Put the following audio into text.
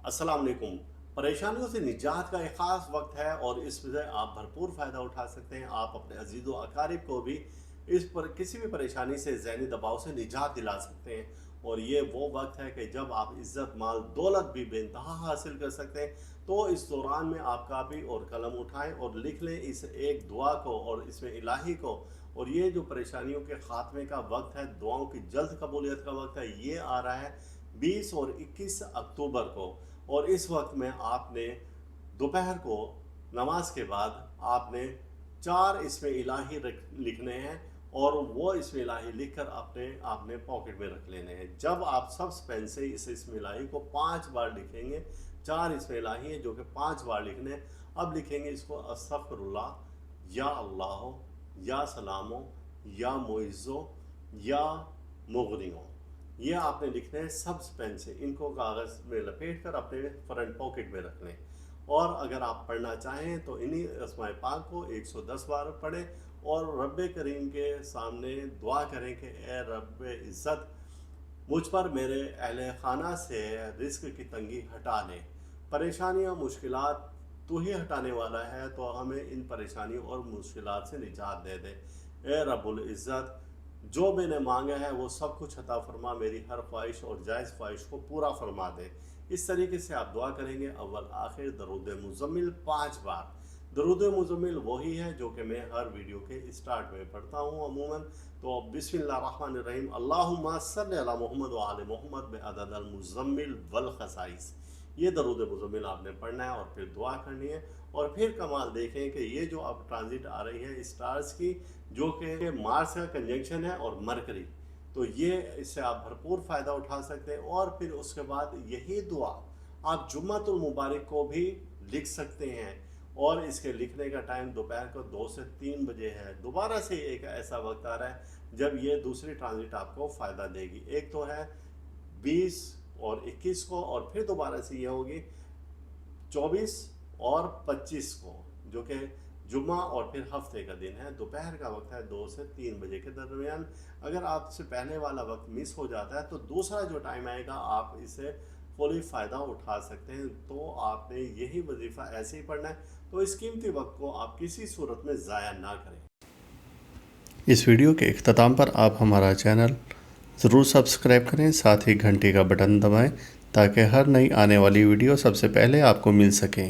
अस्सलाम वालेकुम। परेशानियों से निजात का एक ख़ास वक्त है और इससे आप भरपूर फ़ायदा उठा सकते हैं। आप अपने अजीज़ व अकारिब को भी इस पर किसी भी परेशानी से ज़हनी दबाव से निजात दिला सकते हैं। और ये वो वक्त है कि जब आप इज़्ज़त माल दौलत भी बेइंतहा हासिल कर सकते हैं। तो इस दौरान में आप कापी और कलम उठाएं और लिख लें इस एक दुआ को और इसमें इलाही को। और ये जो परेशानियों के ख़ात्मे का वक्त है, दुआओं की जल्द कबूलियत का वक्त है, ये आ रहा है 20 और 21 अक्टूबर को। और इस वक्त में आपने दोपहर को नमाज के बाद आपने 4 इसमें इलाही लिखने हैं और वो इसमें इलाही लिखकर आपने पॉकेट में रख लेने हैं। जब आप सब पेन से इस इसमें इलाही को 5 बार लिखेंगे, 4 इसमें इलाही हैं जो कि 5 बार लिखने हैं। अब लिखेंगे इसको अस्तगफिरुल्लाह, या अल्लाह, या सलामो, या मुइज़्ज़ो, या मुग़नियो। ये आपने लिखने हैं सब पेन से। इनको कागज़ में लपेट कर अपने फ्रंट पॉकेट में रख लें। और अगर आप पढ़ना चाहें तो इन्हीं अस्माए पाक को 110 बार पढ़ें और रब्बे करीम के सामने दुआ करें कि ए रब्बे इज़्ज़त, मुझ पर मेरे अहले खाना से रिस्क की तंगी हटा लें। परेशानियाँ मुश्किलात तू ही हटाने वाला है, तो हमें इन परेशानियों और मुश्किलात से निजात दे दे। ए रब्बुल इज़्ज़त, जो मैंने मांगा है वो सब कुछ अता फरमा, मेरी हर ख्वाहिश और जायज़ ख्वाहिश को पूरा फरमा दे। इस तरीके से आप दुआ करेंगे। अव्वल आखिर दरूद मुज़म्मिल 5 बार। दरूद मुज़म्मिल वही है जो कि मैं हर वीडियो के स्टार्ट में पढ़ता हूँ अमूमन। तो बिस्मिल्लाहिर्रहमानिर्रहीम, अल्लाहुम्मा सल्लि अला मुहम्मद व आले मुहम्मद बिअददिल मुज़म्मिल वल खसाइस। ये दरूद मुज़म्मिल आपने पढ़ना है और फिर दुआ करनी है। और फिर कमाल देखें कि ये जो अब ट्रांजिट आ रही है स्टार्स की, जो कि मार्स का कंजंक्शन है और मरकरी, तो ये इससे आप भरपूर फ़ायदा उठा सकते हैं। और फिर उसके बाद यही दुआ आप जुम्मतुल मुबारक को भी लिख सकते हैं। और इसके लिखने का टाइम दोपहर को 2 से 3 बजे है। दोबारा से एक ऐसा वक्त आ रहा है जब ये दूसरी ट्रांजिट आपको फ़ायदा देगी। एक तो है 20 और 21 को, और फिर दोबारा से ये होगी 24 और 25 को, जो कि जुम्मा और फिर हफ्ते का दिन है। दोपहर का वक्त है 2 से 3 बजे के दरमियान। अगर आपसे पहले वाला वक्त मिस हो जाता है तो दूसरा जो टाइम आएगा आप इसे फुली फ़ायदा उठा सकते हैं। तो आपने यही वजीफ़ा ऐसे ही पढ़ना है। तो इस कीमती वक्त को आप किसी सूरत में ज़ाया ना करें। इस वीडियो के इख्तिताम पर आप हमारा चैनल ज़रूर सब्सक्राइब करें, साथ ही घंटी का बटन दबाएं ताकि हर नई आने वाली वीडियो सबसे पहले आपको मिल सके।